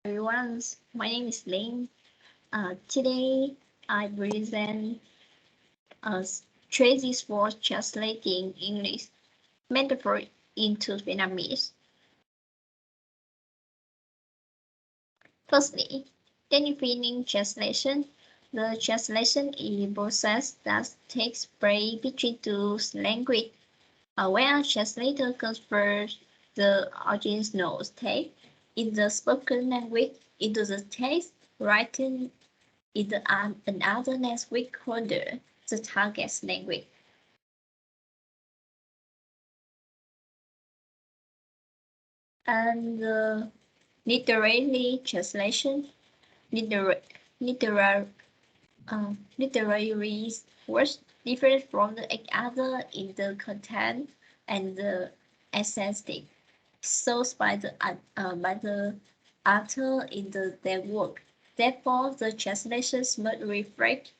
Everyone, my name is Linh. Today I present a strategies for translating English metaphor into Vietnamese. Firstly, defining translation. The translation is a process that takes place between two languages, where a translator converts the original text in the spoken language into the text written in another language holder, the target language. And the literary translation, literary, literary, literary words differ from the other in the content and the aesthetic sourced by the author in their work. Therefore, the translations must reflect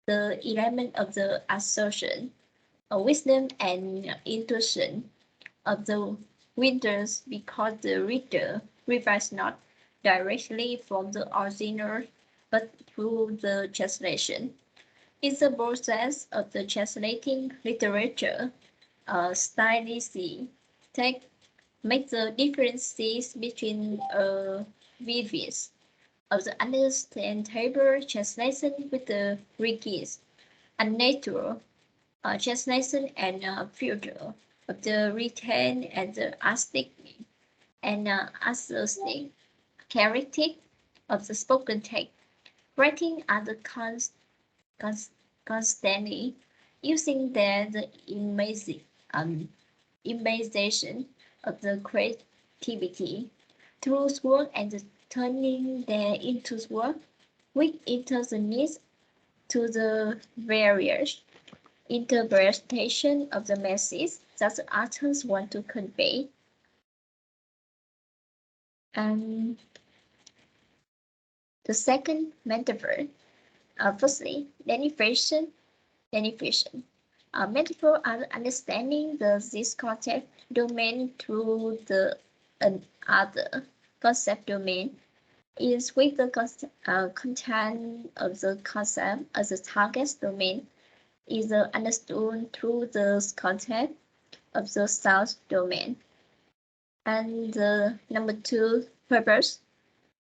the element of the assertion, wisdom and intuition of the readers because the reader revises not directly from the original but through the translation. It's a process of the translating literature, stylistic take make the differences between viewers of the understandable translation with the rigid and natural translation and filter of the written and the aesthetic and associated character of the spoken text. Writing are the constantly using the imagination of the creativity through work and turning them into work which enters the needs to the various interpretation of the message that the authors want to convey. And the second metaphor, firstly, Denification. Metaphor are understanding this concept domain through the another concept domain is with the content of the concept as a target domain is understood through the concept of the source domain. And number two, purpose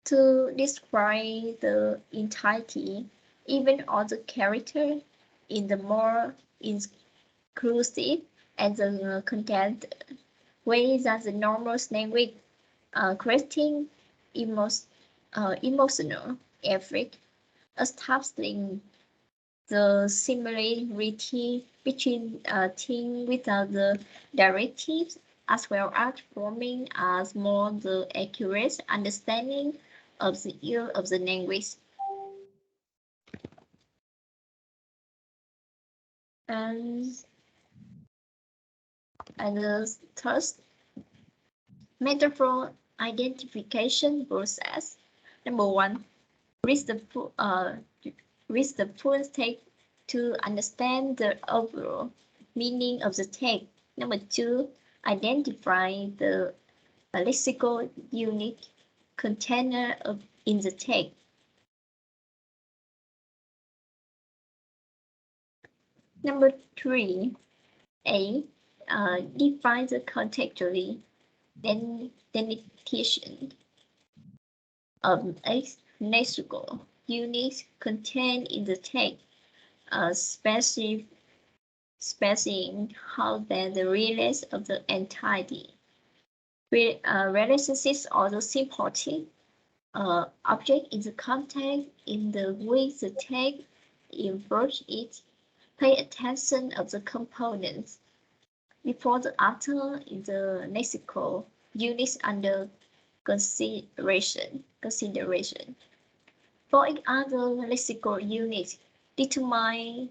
to describe the entirety, even all the character in the more inclusive and the content way that the normal language, creating emotional effect, establishing the similarity between things without the directives, as well as forming a more the accurate understanding of the use of the language. And, and the third metaphor identification process. Number one, read the full text to understand the overall meaning of the text. Number two, identify the lexical unit container in the text. Number three, A, define the contextually delineation of a lexical unit contained in the text, specifying how that the relates of the entirety. Relationships also supporting object in the context in the way the text involves it. Pay attention of the components before the author in the lexical units under consideration. For other lexical units, determine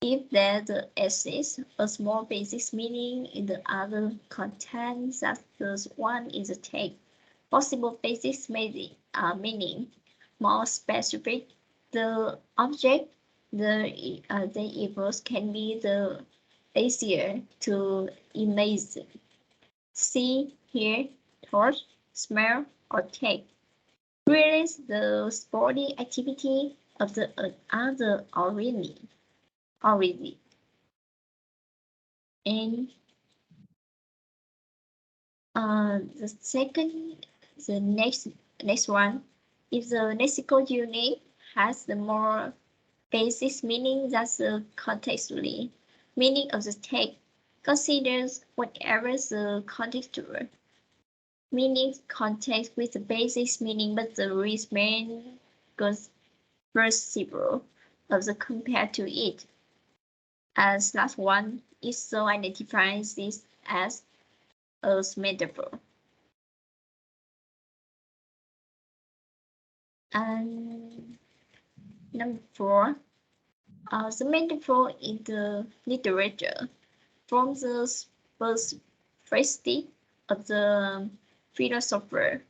if there exists a small basic meaning in the other content that the one in the text. Possible basic meaning more specific. The object they evoke can be the easier to imagine. See, hear, touch, smell, or taste. Whereas the sporty activity of the other already. And the next one, if the lexical unit has the more basic meaning than the contextually meaning of the text, considers whatever the contextual meaning context with the basic meaning, but the remain goes perceivable of the compared to it. As last one, it so identifies this as a metaphor. And number 4, the metaphor in the literature from the perspective of the philosopher.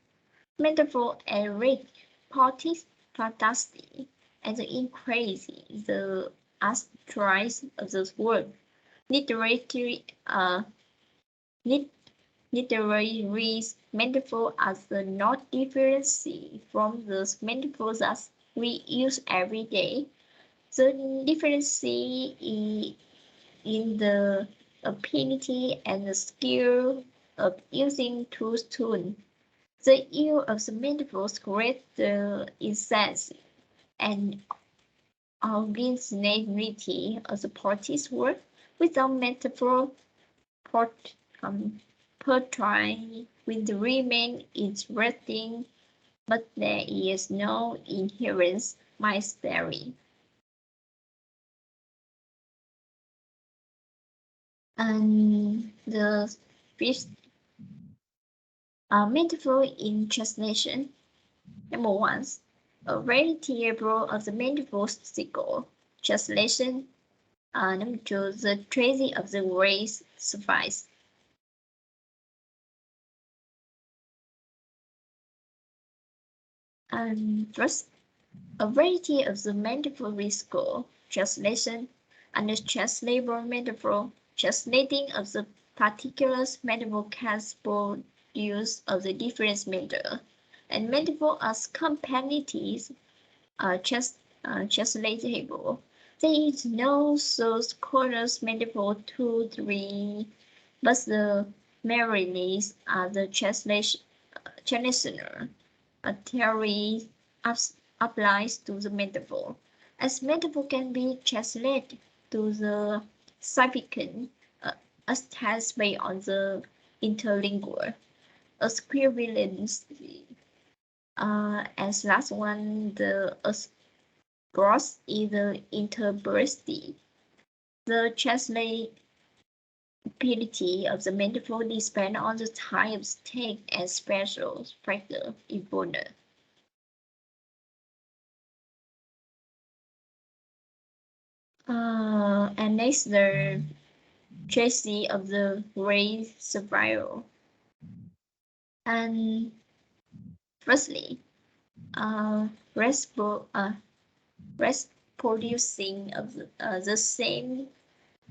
Metaphor enrich fantasy and increase the abstract of the word. Literary literary metaphor as the not different from the metaphors that we use every day. The difference is in the ability and the skill of using tools. The use of the metaphors creates the essence and originality of the party's work. Without metaphor, portray will remain interesting, but there is no inherent mystery. And the fifth metaphor in translation. Number 1, a variable of the metaphysical translation. Number 2, the tracing of the race suffice. And first, a variety of the metaphorical translation and the translatable metaphor, translating of the particular metaphor capable use of the different metaphor, and metaphor as companions translatable. There is no source corners metaphor 2, 3, but the merely are the translationer. A theory applies to the metaphor, as metaphor can be translated to the significant as test based on the interlingual equivalence. As last one, the gross is the interpretive. The translatability of the metaphor depends on the type of text and special factor involved. And next, the tracing of the race survival. And firstly, reproducing of the same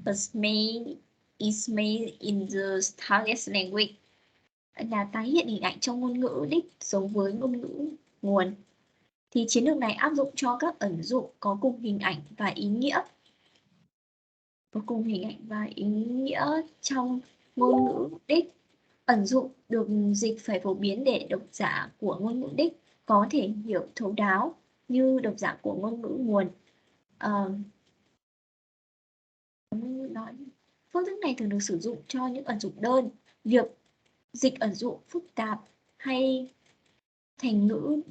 as made is made in the target language là tái hiện hình ảnh trong ngôn ngữ đích giống với ngôn ngữ nguồn. Thì chiến lược này áp dụng cho các ẩn dụ có cùng hình ảnh và ý nghĩa. Trong ngôn ngữ đích. Ẩn dụ được dịch phải phổ biến để độc giả của ngôn ngữ đích có thể hiểu thấu đáo như độc giả của ngôn ngữ nguồn. Phương thức này thường được sử dụng cho những ẩn dụ đơn. Việc dịch ẩn dụ phức tạp hay thành ngữ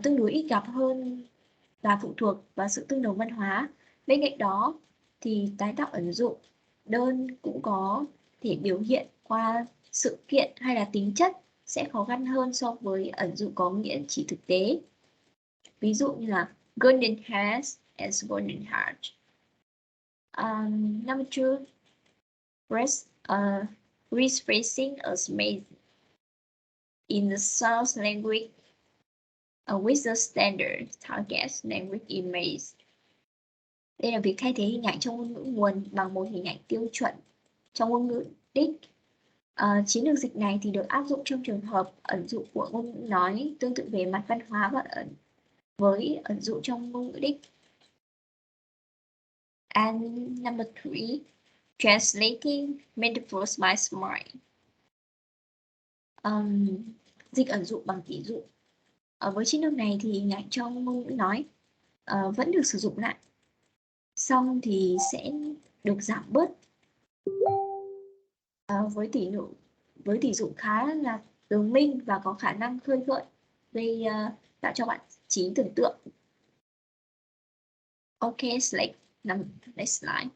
tương đối ít gặp hơn là phụ thuộc vào sự tương đồng văn hóa. Bên cạnh đó thì tái tạo ẩn dụ đơn cũng có thể biểu hiện qua sự kiện hay là tính chất sẽ khó khăn hơn so với ẩn dụ có nghĩa chỉ thực tế. Ví dụ như là golden hairs as golden heart. Number 2, rephrasing is made in the source language with the standard target language image. Đây là việc thay thế hình ảnh trong ngôn ngữ nguồn bằng một hình ảnh tiêu chuẩn trong ngôn ngữ đích Chiến lược dịch này thì được áp dụng trong trường hợp ẩn dụ của ngôn ngữ nói tương tự về mặt văn hóa và với ẩn dụ trong ngôn ngữ đích. And number 3, translating metaphors by smart. Dịch ẩn dụ bằng ví dụ. Với chiến lược này thì hình ảnh trong ngôn ngữ nói vẫn được sử dụng lại, xong thì sẽ được giảm bớt với tỷ dụ khá là tường minh và có khả năng khơi gợi, gây tạo cho bạn trí tưởng tượng. Ok, next slide.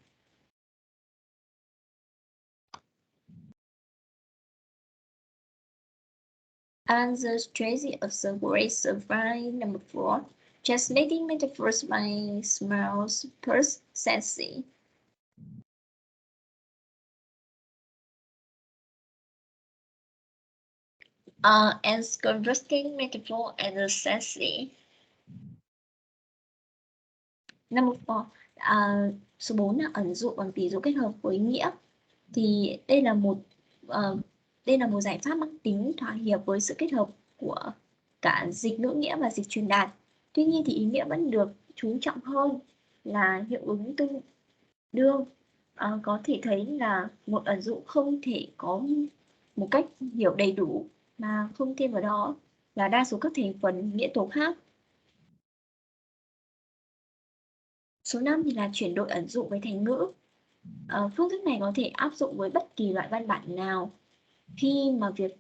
And the strategy of the great survey number 4, translating metaphors by smells per sensing. And converting metaphor and the sensing. Number 4, số 4 là ẩn dụ bằng ví dụ kết hợp với nghĩa. Thì đây là một giải pháp mang tính thỏa hiệp với sự kết hợp của cả dịch ngữ nghĩa và dịch truyền đạt. Tuy nhiên thì ý nghĩa vẫn được chú trọng hơn là hiệu ứng tương đương. Có thể thấy là một ẩn dụ không thể có một cách hiểu đầy đủ mà không thêm vào đó là đa số các thành phần nghĩa tố khác. Số 5 thì là chuyển đổi ẩn dụ với thành ngữ. Phương thức này có thể áp dụng với bất kỳ loại văn bản nào khi mà việc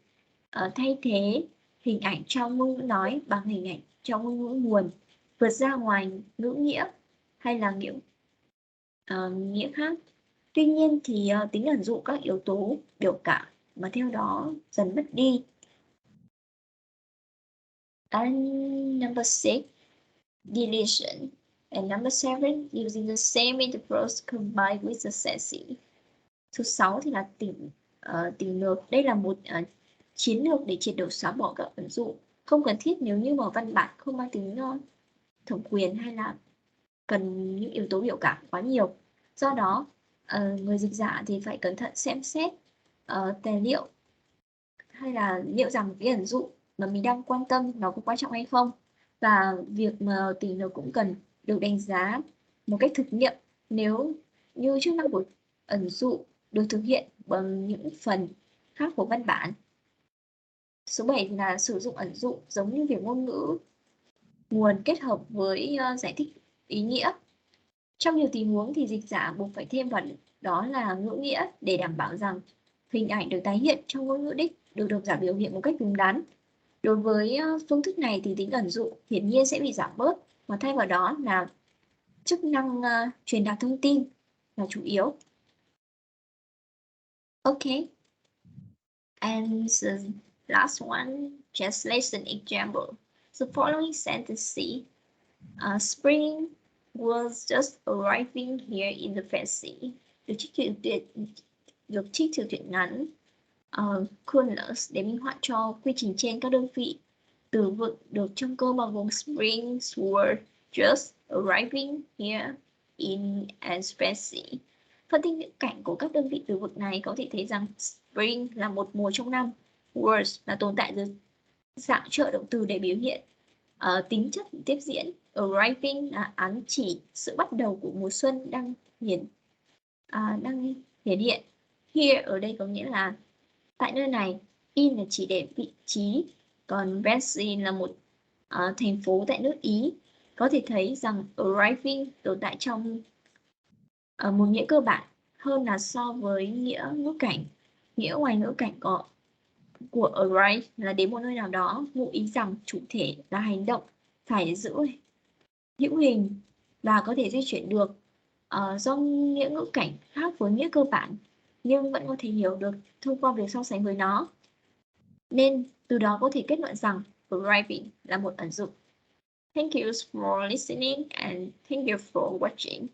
thay thế hình ảnh trong ngôn ngữ nói bằng hình ảnh trong ngôn ngữ nguồn vượt ra ngoài ngữ nghĩa hay là nghĩa khác. Tuy nhiên thì tính ẩn dụ các yếu tố biểu cảm mà theo đó dần mất đi. And number 6, deletion. And number 7, using the same metaphors combined with the sensing. Số 6 thì là tình lược. Đây là một chiến lược để triệt để xóa bỏ các ẩn dụ không cần thiết nếu như mà văn bản không mang tính thẩm quyền hay là cần những yếu tố biểu cảm quá nhiều. Do đó người dịch giả thì phải cẩn thận xem xét tài liệu hay là liệu rằng cái ẩn dụ mà mình đang quan tâm nó có quan trọng hay không, và việc mà tình lược cũng cần được đánh giá một cách thực nghiệm nếu như chức năng của ẩn dụ được thực hiện bằng những phần khác của văn bản. Số 7 là sử dụng ẩn dụ giống như việc ngôn ngữ nguồn kết hợp với giải thích ý nghĩa. Trong nhiều tình huống thì dịch giả buộc phải thêm vào đó là ngữ nghĩa để đảm bảo rằng hình ảnh được tái hiện trong ngôn ngữ đích được độc giả biểu hiện một cách đúng đắn. Đối với phương thức này thì tính ẩn dụ hiển nhiên sẽ bị giảm bớt, mà thay vào đó là chức năng truyền đạt thông tin là chủ yếu. Okay. And the last one, translation example. The following sentence: Spring was just arriving here in the fancy. Được trích từ truyện ngắn Coolness để minh họa cho quy trình trên các đơn vị từ vựng được trong câu bao gồm springs were just arriving here in as fancy. Phân tích những cảnh của các đơn vị từ vựng này có thể thấy rằng spring là một mùa trong năm, was là tồn tại dưới dạng trợ động từ để biểu hiện tính chất tiếp diễn, arriving là ám chỉ sự bắt đầu của mùa xuân đang hiển hiện. Here ở đây có nghĩa là tại nơi này, in là chỉ để vị trí, còn Fancy là một thành phố tại nước Ý. Có thể thấy rằng arriving tồn tại trong một nghĩa cơ bản hơn là so với nghĩa ngữ cảnh. Nghĩa ngoài ngữ cảnh của arrive là đến một nơi nào đó, ngụ ý rằng chủ thể là hành động phải giữ hữu hình và có thể di chuyển được. Do nghĩa ngữ cảnh khác với nghĩa cơ bản nhưng vẫn có thể hiểu được thông qua việc so sánh với nó, nên từ đó có thể kết luận rằng arriving là một ẩn dụ. Thank you for listening and thank you for watching.